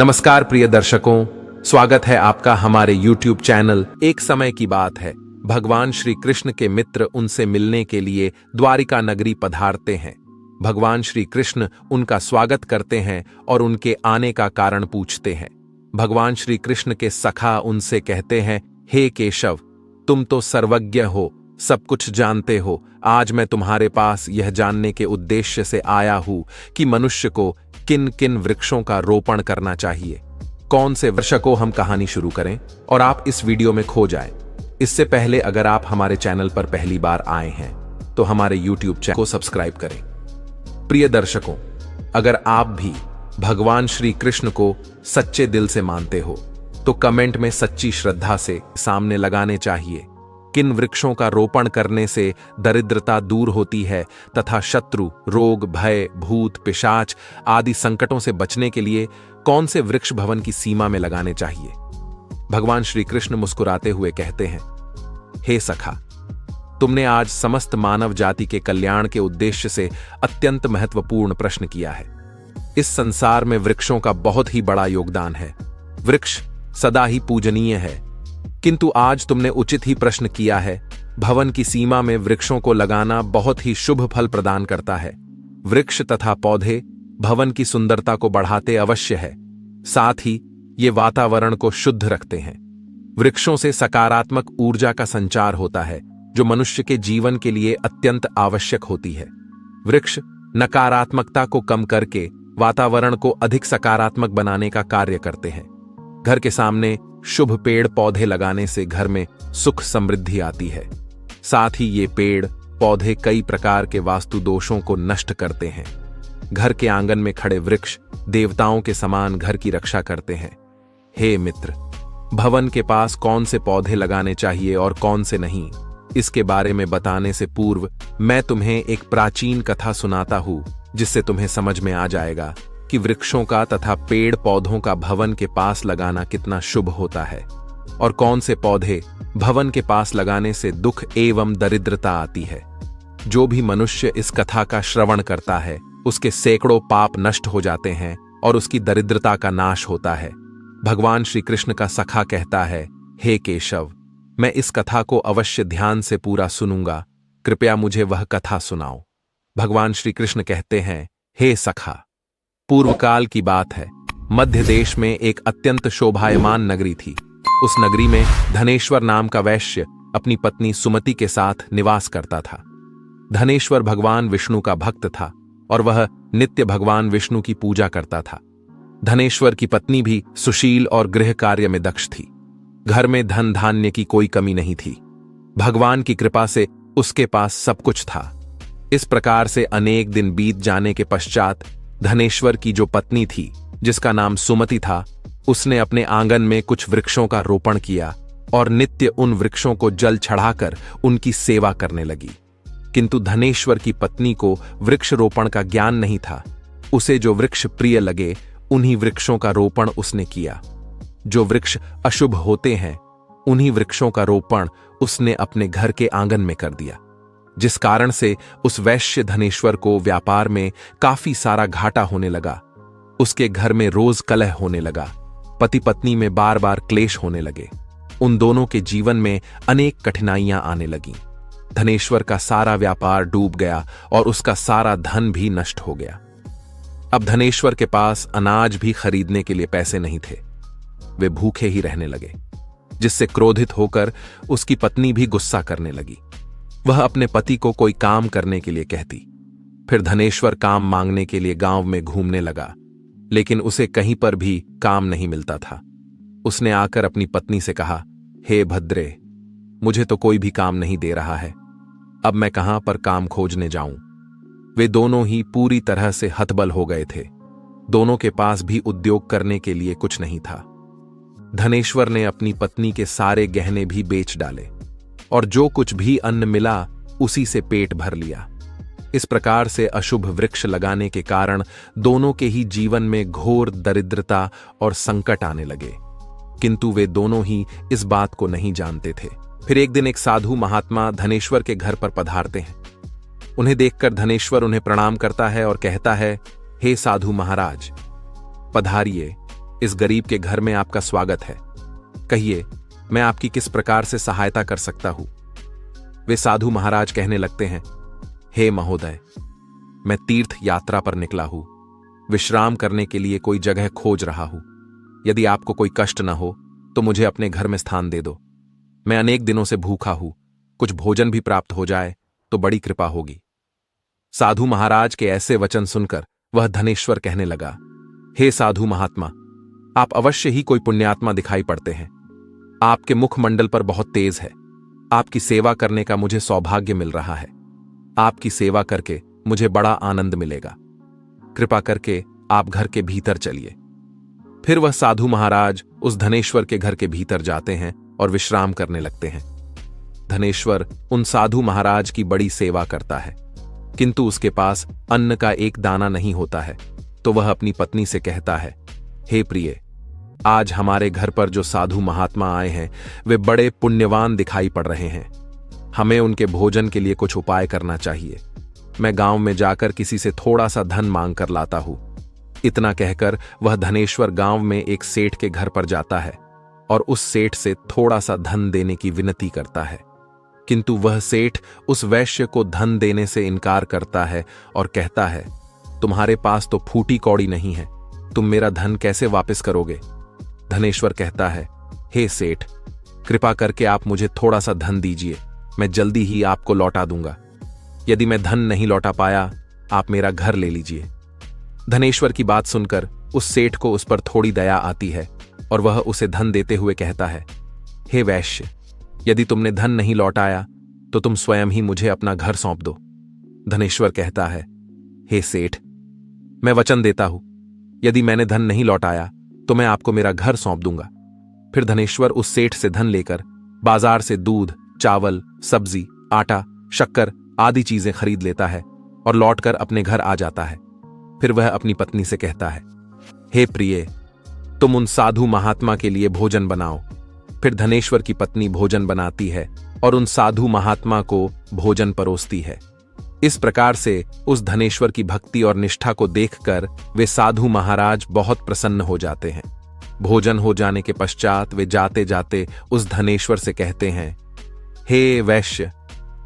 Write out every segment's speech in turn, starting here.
नमस्कार प्रिय दर्शकों, स्वागत है आपका हमारे YouTube चैनल। एक समय की बात है, भगवान श्री कृष्ण के मित्र उनसे मिलने के लिए द्वारिका नगरी पधारते हैं। भगवान श्री कृष्ण उनका स्वागत करते हैं और उनके आने का कारण पूछते हैं। भगवान श्री कृष्ण के सखा उनसे कहते हैं, हे केशव, तुम तो सर्वज्ञ हो, सब कुछ जानते हो। आज मैं तुम्हारे पास यह जानने के उद्देश्य से आया हूं कि मनुष्य को किन किन वृक्षों का रोपण करना चाहिए। कौन से वृक्ष को हम कहानी शुरू करें और आप इस वीडियो में खो जाएं। इससे पहले अगर आप हमारे चैनल पर पहली बार आए हैं तो हमारे YouTube चैनल को सब्सक्राइब करें। प्रिय दर्शकों, अगर आप भी भगवान श्री कृष्ण को सच्चे दिल से मानते हो तो कमेंट में सच्ची श्रद्धा से सामने लगाने चाहिए। किन वृक्षों का रोपण करने से दरिद्रता दूर होती है तथा शत्रु, रोग, भय, भूत, पिशाच आदि संकटों से बचने के लिए कौन से वृक्ष भवन की सीमा में लगाने चाहिए। भगवान श्री कृष्ण मुस्कुराते हुए कहते हैं, हे सखा, तुमने आज समस्त मानव जाति के कल्याण के उद्देश्य से अत्यंत महत्वपूर्ण प्रश्न किया है। इस संसार में वृक्षों का बहुत ही बड़ा योगदान है। वृक्ष सदा ही पूजनीय है, किंतु आज तुमने उचित ही प्रश्न किया है। भवन की सीमा में वृक्षों को लगाना बहुत ही शुभ फल प्रदान करता है। वृक्ष तथा पौधे भवन की सुंदरता को बढ़ाते अवश्य है, साथ ही ये वातावरण को शुद्ध रखते हैं। वृक्षों से सकारात्मक ऊर्जा का संचार होता है, जो मनुष्य के जीवन के लिए अत्यंत आवश्यक होती है। वृक्ष नकारात्मकता को कम करके वातावरण को अधिक सकारात्मक बनाने का कार्य करते हैं। घर के सामने शुभ पेड़ पौधे लगाने से घर में सुख समृद्धि आती है। साथ ही ये पेड़ पौधे कई प्रकार के वास्तु दोषों को नष्ट करते हैं। घर के आंगन में खड़े वृक्ष देवताओं के समान घर की रक्षा करते हैं। हे मित्र, भवन के पास कौन से पौधे लगाने चाहिए और कौन से नहीं, इसके बारे में बताने से पूर्व मैं तुम्हें एक प्राचीन कथा सुनाता हूं, जिससे तुम्हें समझ में आ जाएगा कि वृक्षों का तथा पेड़ पौधों का भवन के पास लगाना कितना शुभ होता है और कौन से पौधे भवन के पास लगाने से दुख एवं दरिद्रता आती है। जो भी मनुष्य इस कथा का श्रवण करता है, उसके सैकड़ों पाप नष्ट हो जाते हैं और उसकी दरिद्रता का नाश होता है। भगवान श्री कृष्ण का सखा कहता है, हे केशव, मैं इस कथा को अवश्य ध्यान से पूरा सुनूंगा, कृपया मुझे वह कथा सुनाओ। भगवान श्री कृष्ण कहते हैं, हे सखा, पूर्व काल की बात है। मध्य देश में एक अत्यंत शोभायमान नगरी थी। उस नगरी में धनेश्वर नाम का वैश्य अपनी पत्नी सुमति के साथ निवास करता था। धनेश्वर भगवान विष्णु का भक्त था और वह नित्य भगवान विष्णु की पूजा करता था। धनेश्वर की पत्नी भी सुशील और गृह कार्य में दक्ष थी। घर में धन धान्य की कोई कमी नहीं थी। भगवान की कृपा से उसके पास सब कुछ था। इस प्रकार से अनेक दिन बीत जाने के पश्चात धनेश्वर की जो पत्नी थी, जिसका नाम सुमति था, उसने अपने आंगन में कुछ वृक्षों का रोपण किया और नित्य उन वृक्षों को जल चढ़ाकर उनकी सेवा करने लगी। किंतु धनेश्वर की पत्नी को वृक्ष रोपण का ज्ञान नहीं था। उसे जो वृक्ष प्रिय लगे उन्हीं वृक्षों का रोपण उसने किया। जो वृक्ष अशुभ होते हैं उन्हीं वृक्षों का रोपण उसने अपने घर के आंगन में कर दिया, जिस कारण से उस वैश्य धनेश्वर को व्यापार में काफी सारा घाटा होने लगा। उसके घर में रोज कलह होने लगा। पति पत्नी में बार बार क्लेश होने लगे। उन दोनों के जीवन में अनेक कठिनाइयां आने लगीं। धनेश्वर का सारा व्यापार डूब गया और उसका सारा धन भी नष्ट हो गया। अब धनेश्वर के पास अनाज भी खरीदने के लिए पैसे नहीं थे। वे भूखे ही रहने लगे, जिससे क्रोधित होकर उसकी पत्नी भी गुस्सा करने लगी। वह अपने पति को कोई काम करने के लिए कहती। फिर धनेश्वर काम मांगने के लिए गांव में घूमने लगा, लेकिन उसे कहीं पर भी काम नहीं मिलता था। उसने आकर अपनी पत्नी से कहा, हे भद्रे, मुझे तो कोई भी काम नहीं दे रहा है। अब मैं कहां पर काम खोजने जाऊं। वे दोनों ही पूरी तरह से हतबल हो गए थे। दोनों के पास भी उद्योग करने के लिए कुछ नहीं था। धनेश्वर ने अपनी पत्नी के सारे गहने भी बेच डाले और जो कुछ भी अन्न मिला उसी से पेट भर लिया। इस प्रकार से अशुभ वृक्ष लगाने के कारण दोनों के ही जीवन में घोर दरिद्रता और संकट आने लगे, किंतु वे दोनों ही इस बात को नहीं जानते थे। फिर एक दिन एक साधु महात्मा धनेश्वर के घर पर पधारते हैं। उन्हें देखकर धनेश्वर उन्हें प्रणाम करता है और कहता है, हे साधु महाराज, पधारिए, इस गरीब के घर में आपका स्वागत है। कहिए, मैं आपकी किस प्रकार से सहायता कर सकता हूं? वे साधु महाराज कहने लगते हैं, हे महोदय, मैं तीर्थ यात्रा पर निकला हूं, विश्राम करने के लिए कोई जगह खोज रहा हूं। यदि आपको कोई कष्ट न हो तो मुझे अपने घर में स्थान दे दो। मैं अनेक दिनों से भूखा हूं, कुछ भोजन भी प्राप्त हो जाए तो बड़ी कृपा होगी। साधु महाराज के ऐसे वचन सुनकर वह धनेश्वर कहने लगा, हे साधु महात्मा, आप अवश्य ही कोई पुण्यात्मा दिखाई पड़ते हैं। आपके मुखमंडल पर बहुत तेज है। आपकी सेवा करने का मुझे सौभाग्य मिल रहा है। आपकी सेवा करके मुझे बड़ा आनंद मिलेगा। कृपा करके आप घर के भीतर चलिए। फिर वह साधु महाराज उस धनेश्वर के घर के भीतर जाते हैं और विश्राम करने लगते हैं। धनेश्वर उन साधु महाराज की बड़ी सेवा करता है, किंतु उसके पास अन्न का एक दाना नहीं होता है। तो वह अपनी पत्नी से कहता है, हे प्रिय, आज हमारे घर पर जो साधु महात्मा आए हैं वे बड़े पुण्यवान दिखाई पड़ रहे हैं। हमें उनके भोजन के लिए कुछ उपाय करना चाहिए। मैं गांव में जाकर किसी से थोड़ा सा धन मांग कर लाता हूं। इतना कहकर वह धनेश्वर गांव में एक सेठ के घर पर जाता है और उस सेठ से थोड़ा सा धन देने की विनती करता है, किंतु वह सेठ उस वैश्य को धन देने से इनकार करता है और कहता है, तुम्हारे पास तो फूटी कौड़ी नहीं है, तुम मेरा धन कैसे वापस करोगे? धनेश्वर कहता है, हे सेठ, कृपा करके आप मुझे थोड़ा सा धन दीजिए, मैं जल्दी ही आपको लौटा दूंगा। यदि मैं धन नहीं लौटा पाया, आप मेरा घर ले लीजिए। धनेश्वर की बात सुनकर उस सेठ को उस पर थोड़ी दया आती है और वह उसे धन देते हुए कहता है, हे वैश्य, यदि तुमने धन नहीं लौटाया तो तुम स्वयं ही मुझे अपना घर सौंप दो। धनेश्वर कहता है, हे सेठ, मैं वचन देता हूं, यदि मैंने धन नहीं लौटाया तो मैं आपको मेरा घर सौंप दूंगा। फिर धनेश्वर उस सेठ से धन लेकर बाजार से दूध, चावल, सब्जी, आटा, शक्कर आदि चीजें खरीद लेता है और लौटकर अपने घर आ जाता है। फिर वह अपनी पत्नी से कहता है, हे प्रिय, तुम उन साधु महात्मा के लिए भोजन बनाओ। फिर धनेश्वर की पत्नी भोजन बनाती है और उन साधु महात्मा को भोजन परोसती है। इस प्रकार से उस धनेश्वर की भक्ति और निष्ठा को देखकर वे साधु महाराज बहुत प्रसन्न हो जाते हैं। भोजन हो जाने के पश्चात वे जाते जाते उस धनेश्वर से कहते हैं, हे वैश्य,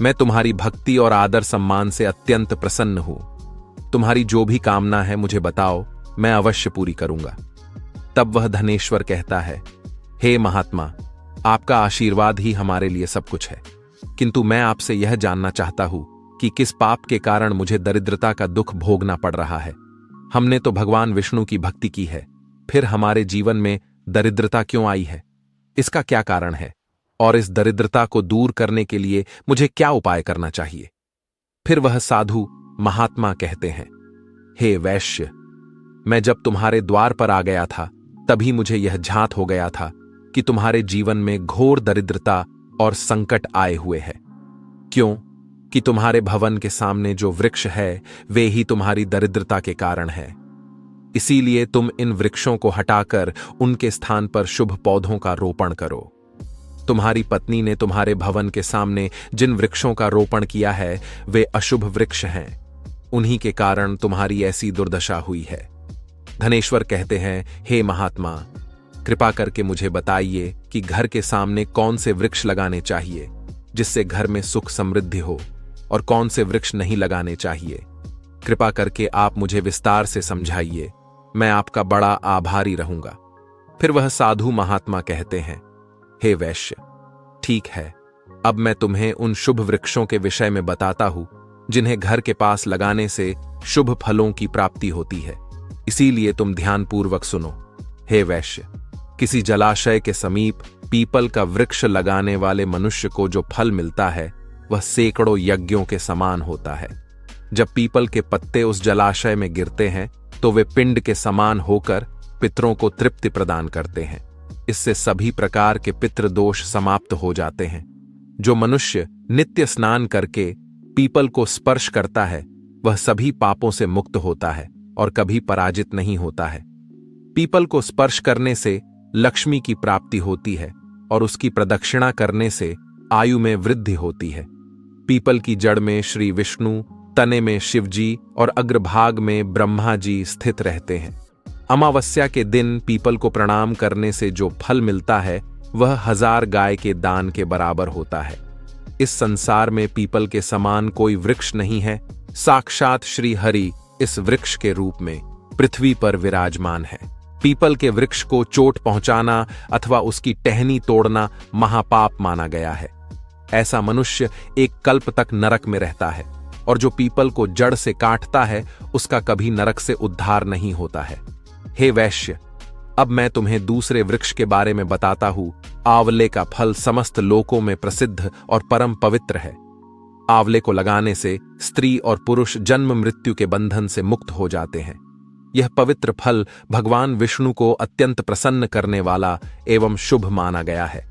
मैं तुम्हारी भक्ति और आदर सम्मान से अत्यंत प्रसन्न हूं। तुम्हारी जो भी कामना है मुझे बताओ, मैं अवश्य पूरी करूंगा। तब वह धनेश्वर कहता है, हे महात्मा, आपका आशीर्वाद ही हमारे लिए सब कुछ है, किंतु मैं आपसे यह जानना चाहता हूं कि किस पाप के कारण मुझे दरिद्रता का दुख भोगना पड़ रहा है। हमने तो भगवान विष्णु की भक्ति की है, फिर हमारे जीवन में दरिद्रता क्यों आई है? इसका क्या कारण है? और इस दरिद्रता को दूर करने के लिए मुझे क्या उपाय करना चाहिए? फिर वह साधु महात्मा कहते हैं, हे वैश्य, मैं जब तुम्हारे द्वार पर आ गया था तभी मुझे यह झांत हो गया था कि तुम्हारे जीवन में घोर दरिद्रता और संकट आए हुए हैं। क्यों कि तुम्हारे भवन के सामने जो वृक्ष है वे ही तुम्हारी दरिद्रता के कारण है। इसीलिए तुम इन वृक्षों को हटाकर उनके स्थान पर शुभ पौधों का रोपण करो। तुम्हारी पत्नी ने तुम्हारे भवन के सामने जिन वृक्षों का रोपण किया है वे अशुभ वृक्ष हैं, उन्हीं के कारण तुम्हारी ऐसी दुर्दशा हुई है। धनेश्वर कहते हैं, हे महात्मा, कृपा करके मुझे बताइए कि घर के सामने कौन से वृक्ष लगाने चाहिए जिससे घर में सुख समृद्धि हो, और कौन से वृक्ष नहीं लगाने चाहिए। कृपा करके आप मुझे विस्तार से समझाइए, मैं आपका बड़ा आभारी रहूंगा। फिर वह साधु महात्मा कहते हैं, हे वैश्य, ठीक है, अब मैं तुम्हें उन शुभ वृक्षों के विषय में बताता हूं जिन्हें घर के पास लगाने से शुभ फलों की प्राप्ति होती है। इसीलिए तुम ध्यानपूर्वक सुनो। हे वैश्य, किसी जलाशय के समीप पीपल का वृक्ष लगाने वाले मनुष्य को जो फल मिलता है वह सैकड़ों यज्ञों के समान होता है। जब पीपल के पत्ते उस जलाशय में गिरते हैं तो वे पिंड के समान होकर पितरों को तृप्ति प्रदान करते हैं। इससे सभी प्रकार के पितृ दोष समाप्त हो जाते हैं। जो मनुष्य नित्य स्नान करके पीपल को स्पर्श करता है वह सभी पापों से मुक्त होता है और कभी पराजित नहीं होता है। पीपल को स्पर्श करने से लक्ष्मी की प्राप्ति होती है और उसकी प्रदक्षिणा करने से आयु में वृद्धि होती है। पीपल की जड़ में श्री विष्णु, तने में शिवजी और अग्रभाग में ब्रह्मा जी स्थित रहते हैं। अमावस्या के दिन पीपल को प्रणाम करने से जो फल मिलता है वह 1000 गाय के दान के बराबर होता है। इस संसार में पीपल के समान कोई वृक्ष नहीं है। साक्षात श्री हरि इस वृक्ष के रूप में पृथ्वी पर विराजमान है। पीपल के वृक्ष को चोट पहुंचाना अथवा उसकी टहनी तोड़ना महापाप माना गया है। ऐसा मनुष्य एक कल्प तक नरक में रहता है और जो पीपल को जड़ से काटता है उसका कभी नरक से उद्धार नहीं होता है। हे वैश्य, अब मैं तुम्हें दूसरे वृक्ष के बारे में बताता हूं। आंवले का फल समस्त लोकों में प्रसिद्ध और परम पवित्र है। आंवले को लगाने से स्त्री और पुरुष जन्म मृत्यु के बंधन से मुक्त हो जाते हैं। यह पवित्र फल भगवान विष्णु को अत्यंत प्रसन्न करने वाला एवं शुभ माना गया है।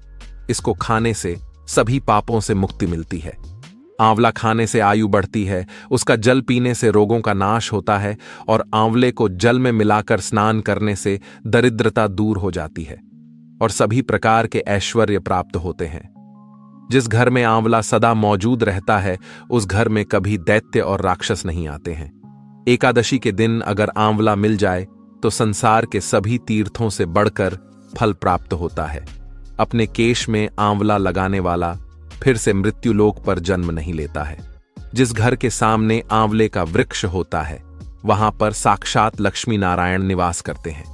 इसको खाने से सभी पापों से मुक्ति मिलती है। आंवला खाने से आयु बढ़ती है, उसका जल पीने से रोगों का नाश होता है और आंवले को जल में मिलाकर स्नान करने से दरिद्रता दूर हो जाती है और सभी प्रकार के ऐश्वर्य प्राप्त होते हैं। जिस घर में आंवला सदा मौजूद रहता है उस घर में कभी दैत्य और राक्षस नहीं आते हैं। एकादशी के दिन अगर आंवला मिल जाए तो संसार के सभी तीर्थों से बढ़कर फल प्राप्त होता है। अपने केश में आंवला लगाने वाला फिर से मृत्युलोक पर जन्म नहीं लेता है। जिस घर के सामने आंवले का वृक्ष होता है वहां पर साक्षात लक्ष्मी नारायण निवास करते हैं।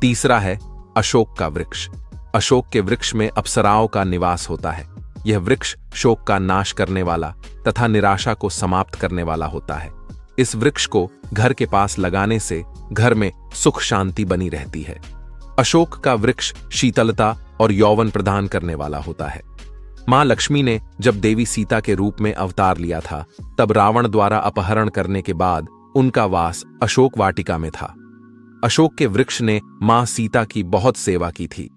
तीसरा है अशोक का वृक्ष। अशोक के वृक्ष में अप्सराओं का निवास होता है। यह वृक्ष शोक का नाश करने वाला तथा निराशा को समाप्त करने वाला होता है। इस वृक्ष को घर के पास लगाने से घर में सुख शांति बनी रहती है। अशोक का वृक्ष शीतलता और यौवन प्रदान करने वाला होता है। मां लक्ष्मी ने जब देवी सीता के रूप में अवतार लिया था तब रावण द्वारा अपहरण करने के बाद उनका वास अशोक वाटिका में था। अशोक के वृक्ष ने मां सीता की बहुत सेवा की थी।